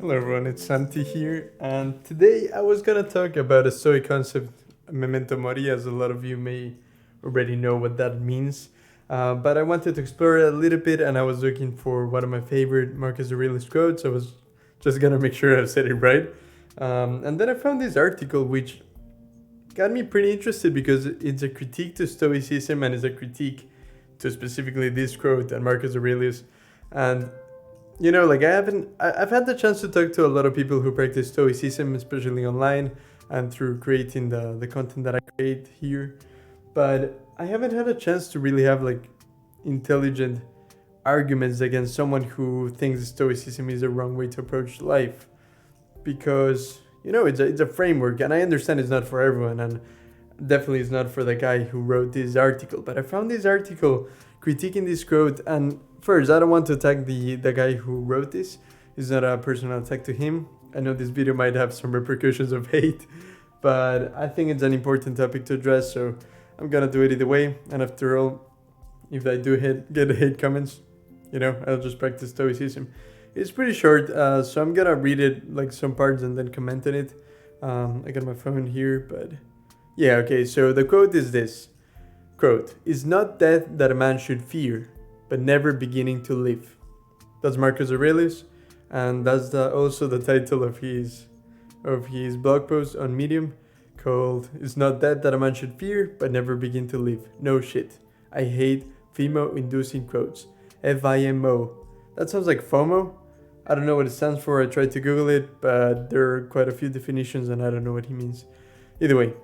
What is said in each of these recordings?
Hello everyone, it's Santi here, and today I was gonna talk about a Stoic concept, memento mori, as a lot of you may already know what that means. But I wanted to explore it a little bit, and I was looking for one of my favorite Marcus Aurelius quotes. I was just gonna make sure I said it right. And then I found this article which got me pretty interested because it's a critique to Stoicism and it's a critique to specifically this quote and Marcus Aurelius. And like I've had the chance to talk to a lot of people who practice stoicism, especially online and through creating the content that I create here, but I haven't had a chance to really have like intelligent arguments against someone who thinks stoicism is the wrong way to approach life, because it's a framework, and I understand it's not for everyone, and definitely it's not for the guy who wrote this article. But I found this article critiquing this quote, and first, I don't want to attack the guy who wrote this. It's not a personal attack to him. I know this video might have some repercussions of hate, but I think it's an important topic to address, so I'm gonna do it either way. And after all, if I do get hate comments, I'll just practice stoicism. It's pretty short, so I'm gonna read it, like some parts, and then comment on it. I got my phone here, but yeah, okay, so the quote is this. Quote, "Is not death that a man should fear, but never beginning to live." That's Marcus Aurelius, and that's also the title of his blog post on Medium, called "It's not death that a man should fear, but never begin to live." No shit. I hate FIMO-inducing quotes. FIMO. That sounds like FOMO. I don't know what it stands for. I tried to Google it, but there are quite a few definitions, and I don't know what he means. Either way,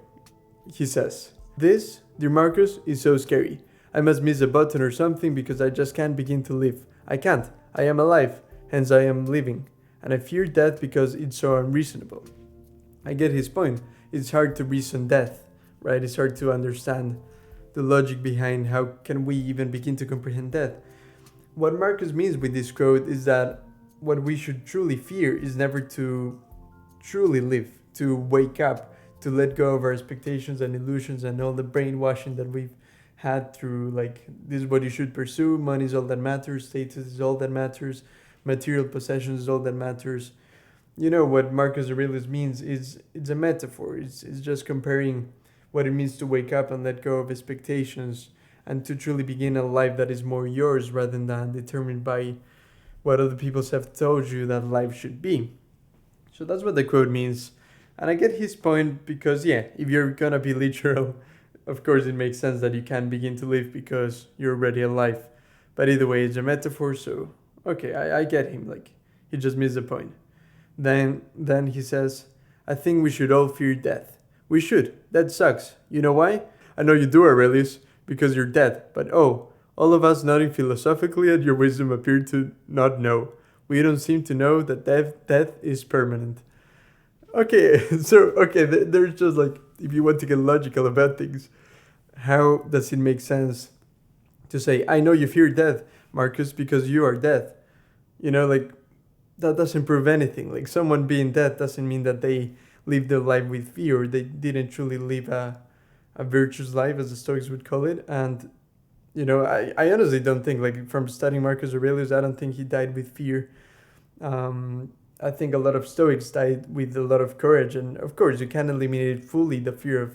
he says, "This, dear Marcus, is so scary. I must miss a button or something because I just can't begin to live. I can't. I am alive, hence I am living. And I fear death because it's so unreasonable." I get his point. It's hard to reason death, right? It's hard to understand the logic behind how can we even begin to comprehend death. What Marcus means with this quote is that what we should truly fear is never to truly live, to wake up, to let go of our expectations and illusions and all the brainwashing that we've had through, like, this is what you should pursue, money is all that matters, status is all that matters, material possessions is all that matters. What Marcus Aurelius means is it's a metaphor. It's just comparing what it means to wake up and let go of expectations and to truly begin a life that is more yours rather than determined by what other people have told you that life should be. So that's what the quote means. And I get his point because, yeah, if you're gonna be literal, of course it makes sense that you can't begin to live because you're already alive. But either way, it's a metaphor, so okay, I get him. Like, he just missed the point. Then he says, "I think we should all fear death. We should. That sucks. You know why? I know you do, Aurelius, because you're dead. But oh, all of us nodding philosophically at your wisdom appear to not know. We don't seem to know that death is permanent." Okay, there's just like, if you want to get logical about things, how does it make sense to say, "I know you fear death, Marcus, because you are dead"? Like, that doesn't prove anything. Like, someone being dead doesn't mean that they live their life with fear. They didn't truly live a virtuous life, as the Stoics would call it. And I honestly don't think, like, from studying Marcus Aurelius, I don't think he died with fear. I think a lot of Stoics died with a lot of courage, and of course you can't eliminate fully the fear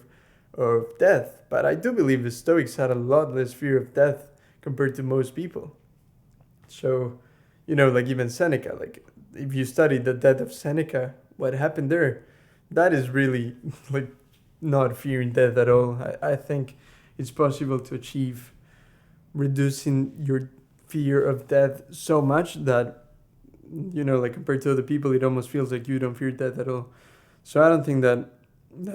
of death, but I do believe the Stoics had a lot less fear of death compared to most people. So, like, even Seneca, like, if you study the death of Seneca, what happened there, that is really like not fearing death at all. I think it's possible to achieve reducing your fear of death so much that, like, compared to other people, it almost feels like you don't fear death at all. So I don't think that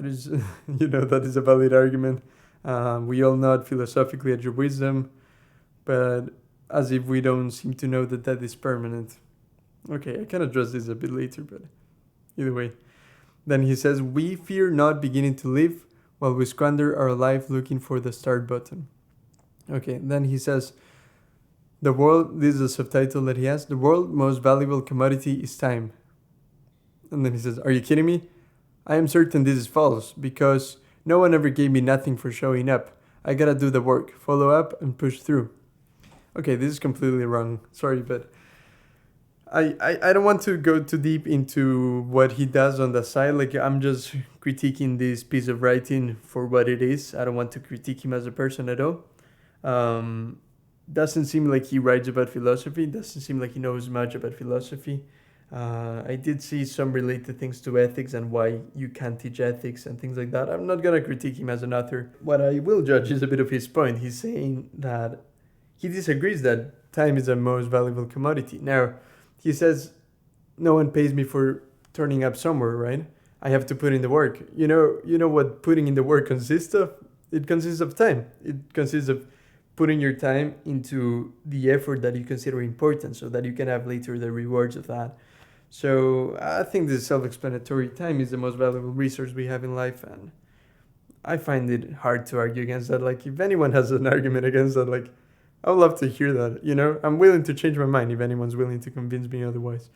is, that is a valid argument. We all nod philosophically at your wisdom, but as if we don't seem to know that death is permanent. Okay, I can address this a bit later, but either way. Then he says, "We fear not beginning to live while we squander our life looking for the start button." Okay, then he says, "The world," this is a subtitle that he has, "the world's most valuable commodity is time." And then he says, "Are you kidding me? I am certain this is false, because no one ever gave me nothing for showing up. I gotta do the work, follow up, and push through." Okay, this is completely wrong. Sorry, but I don't want to go too deep into what he does on the side. Like, I'm just critiquing this piece of writing for what it is. I don't want to critique him as a person at all. Um, doesn't seem like he writes about philosophy. Doesn't seem like he knows much about philosophy. I did see some related things to ethics and why you can't teach ethics and things like that. I'm not gonna critique him as an author. What I will judge is a bit of his point. He's saying that he disagrees that time is the most valuable commodity. Now, he says no one pays me for turning up somewhere, right? I have to put in the work. You know what putting in the work consists of? It consists of time. It consists of putting your time into the effort that you consider important so that you can have later the rewards of that. So I think this is self-explanatory. Time is the most valuable resource we have in life, and I find it hard to argue against that. Like, if anyone has an argument against that, like, I would love to hear that. I'm willing to change my mind if anyone's willing to convince me otherwise.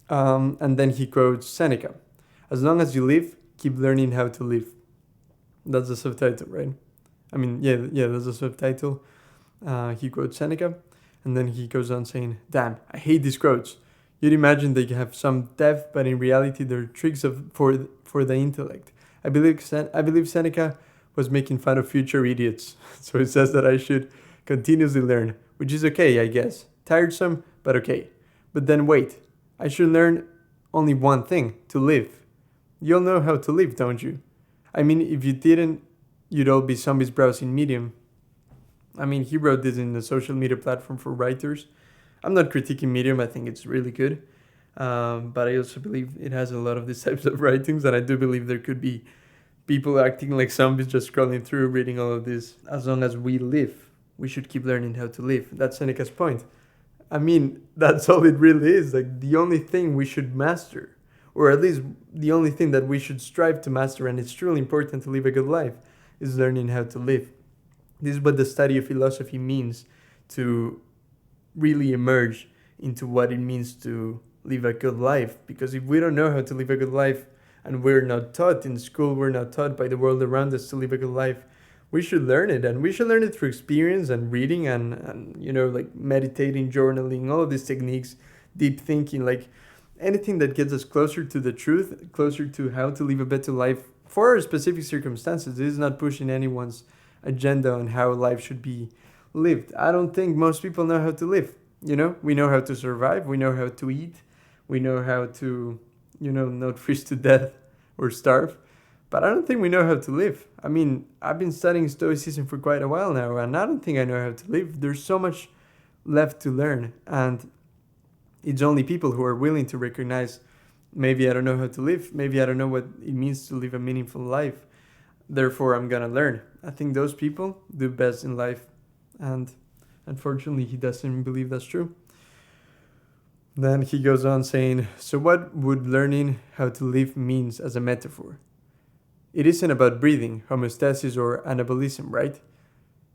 And then he quotes Seneca: "As long as you live, keep learning how to live." That's the subtitle, right? I mean, yeah, that's the subtitle. He quotes Seneca, and then he goes on saying, "Damn, I hate these quotes. You'd imagine they have some depth, but in reality, they're tricks for the intellect. I believe Seneca was making fun of future idiots, so he says that I should continuously learn, which is okay, I guess. Tiresome, but okay. But then wait, I should learn only one thing: to live. You'll know how to live, don't you? I mean, if you didn't, you'd all be zombies browsing Medium." I mean, he wrote this in a social media platform for writers. I'm not critiquing Medium, I think it's really good. But I also believe it has a lot of these types of writings, and I do believe there could be people acting like zombies just scrolling through, reading all of this. As long as we live, we should keep learning how to live. That's Seneca's point. I mean, that's all it really is. Like, the only thing we should master, or at least the only thing that we should strive to master, and it's truly important to live a good life, is learning how to live. This is what the study of philosophy means, to really emerge into what it means to live a good life. Because if we don't know how to live a good life, and we're not taught in school, we're not taught by the world around us to live a good life, we should learn it. And we should learn it through experience and reading and like meditating, journaling, all of these techniques, deep thinking, like anything that gets us closer to the truth, closer to how to live a better life for our specific circumstances. This is not pushing anyone's agenda on how life should be lived. I don't think most people know how to live. We know how to survive, we know how to eat, we know how to, not freeze to death or starve. But I don't think we know how to live. I mean, I've been studying Stoicism for quite a while now, and I don't think I know how to live. There's so much left to learn, and it's only people who are willing to recognize, maybe I don't know how to live, maybe I don't know what it means to live a meaningful life, therefore I'm gonna learn. I think those people do best in life, and unfortunately he doesn't believe that's true. Then he goes on saying, "So what would learning how to live means as a metaphor? It isn't about breathing, homeostasis, or anabolism, right?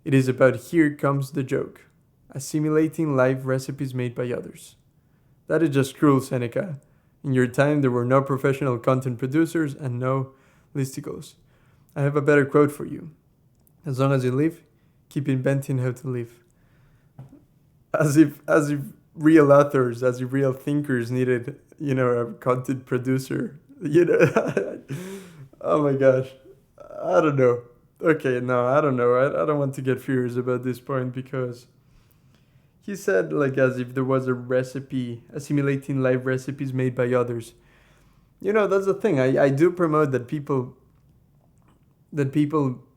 It is about, here comes the joke, assimilating life recipes made by others. That is just cruel, Seneca. In your time, there were no professional content producers and no listicles. I have a better quote for you. As long as you live, keep inventing how to live." As if real authors, as if real thinkers needed, a content producer. Oh my gosh. I don't know. Okay, no, I don't know. I don't want to get furious about this point, because he said, like, as if there was a recipe, assimilating life recipes made by others. That's the thing. I do promote that people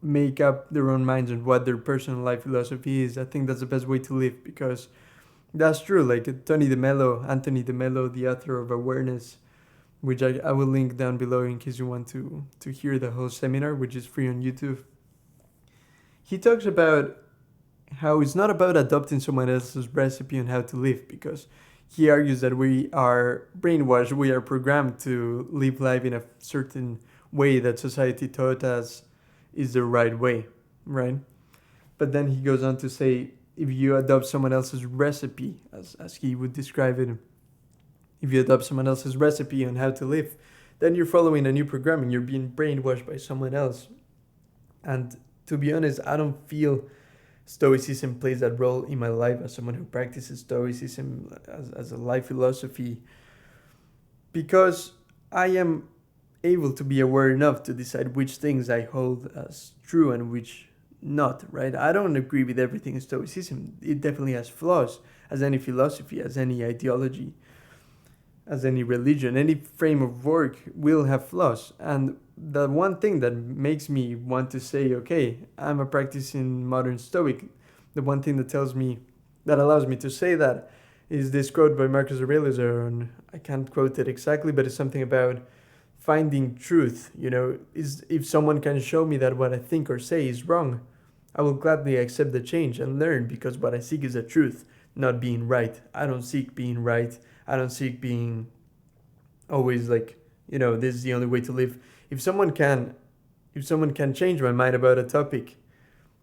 make up their own minds on what their personal life philosophy is. I think that's the best way to live, because that's true. Like Anthony De Mello, the author of Awareness, which I will link down below in case you want to hear the whole seminar, which is free on YouTube. He talks about how it's not about adopting someone else's recipe on how to live, because he argues that we are brainwashed, we are programmed to live life in a certain way that society taught us is the right way, right? But then he goes on to say, if you adopt someone else's recipe, as he would describe it, if you adopt someone else's recipe on how to live, then you're following a new programming, you're being brainwashed by someone else. And to be honest, I don't feel Stoicism plays that role in my life as someone who practices Stoicism as a life philosophy, because I am able to be aware enough to decide which things I hold as true and which not, right? I don't agree with everything in Stoicism. It definitely has flaws, as any philosophy, as any ideology, as any religion, any frame of work will have flaws. And the one thing that makes me want to say, okay, I'm a practicing modern Stoic, the one thing that tells me, that allows me to say that, is this quote by Marcus Aurelius, and I can't quote it exactly, but it's something about finding truth. Is if someone can show me that what I think or say is wrong, I will gladly accept the change and learn, because what I seek is the truth, not being right. I don't seek being right. I don't seek being always like, this is the only way to live. If someone can change my mind about a topic,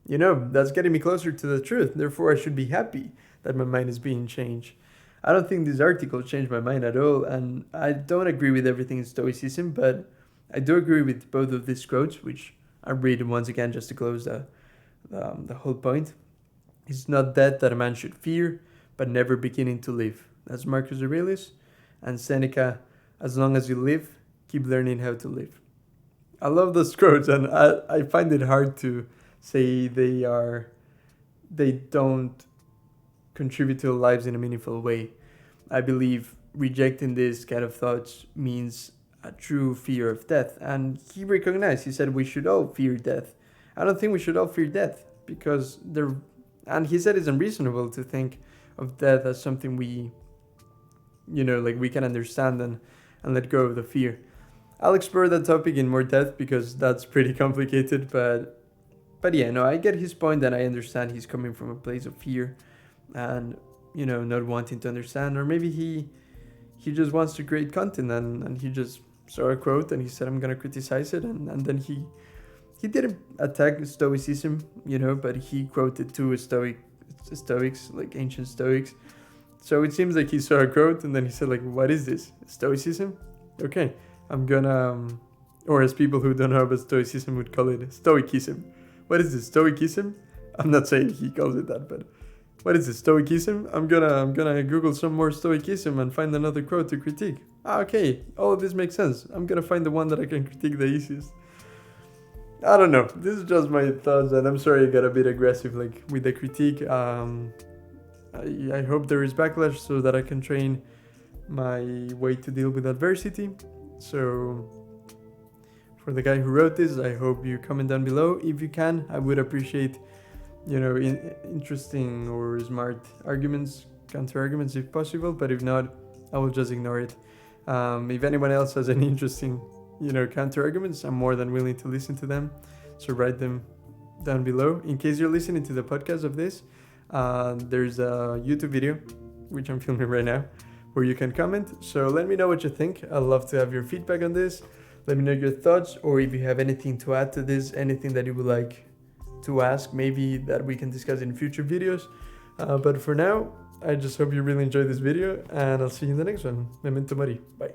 that's getting me closer to the truth. Therefore, I should be happy that my mind is being changed. I don't think this article changed my mind at all, and I don't agree with everything in Stoicism, but I do agree with both of these quotes, which I read once again just to close the whole point. It's not death that a man should fear, but never beginning to live. That's Marcus Aurelius. And Seneca, as long as you live, keep learning how to live. I love those quotes, and I find it hard to say they don't contribute to our lives in a meaningful way. I believe rejecting this kind of thoughts means a true fear of death. And he said we should all fear death. I don't think we should all fear death, because and he said it's unreasonable to think of death as something we can understand and let go of the fear. I'll explore that topic in more depth because that's pretty complicated, but yeah, no, I get his point, and I understand he's coming from a place of fear and not wanting to understand, or maybe he just wants to create content, and he just saw a quote and he said I'm gonna criticize it, and then he didn't attack Stoicism, but he quoted two Stoics, like ancient Stoics. So it seems like he saw a quote and then he said, like, what is this? Stoicism? Okay, I'm gonna, or as people who don't know about Stoicism would call it, Stoicism. What is this, Stoicism? I'm not saying he calls it that, but what is this, Stoicism? I'm gonna Google some more Stoicism and find another quote to critique. Okay, all of this makes sense. I'm gonna find the one that I can critique the easiest. I don't know. This is just my thoughts, and I'm sorry I got a bit aggressive, like, with the critique. I hope there is backlash so that I can train my way to deal with adversity. So, for the guy who wrote this, I hope you comment down below. If you can, I would appreciate, interesting or smart arguments, counter arguments if possible. But if not, I will just ignore it. If anyone else has any interesting, counter arguments, I'm more than willing to listen to them. So write them down below. In case you're listening to the podcast of this, there's a YouTube video, which I'm filming right now, where you can comment. So let me know what you think. I'd love to have your feedback on this. Let me know your thoughts, or if you have anything to add to this, anything that you would like to ask, maybe that we can discuss in future videos. But for now, I just hope you really enjoyed this video, and I'll see you in the next one. Memento mori. Bye.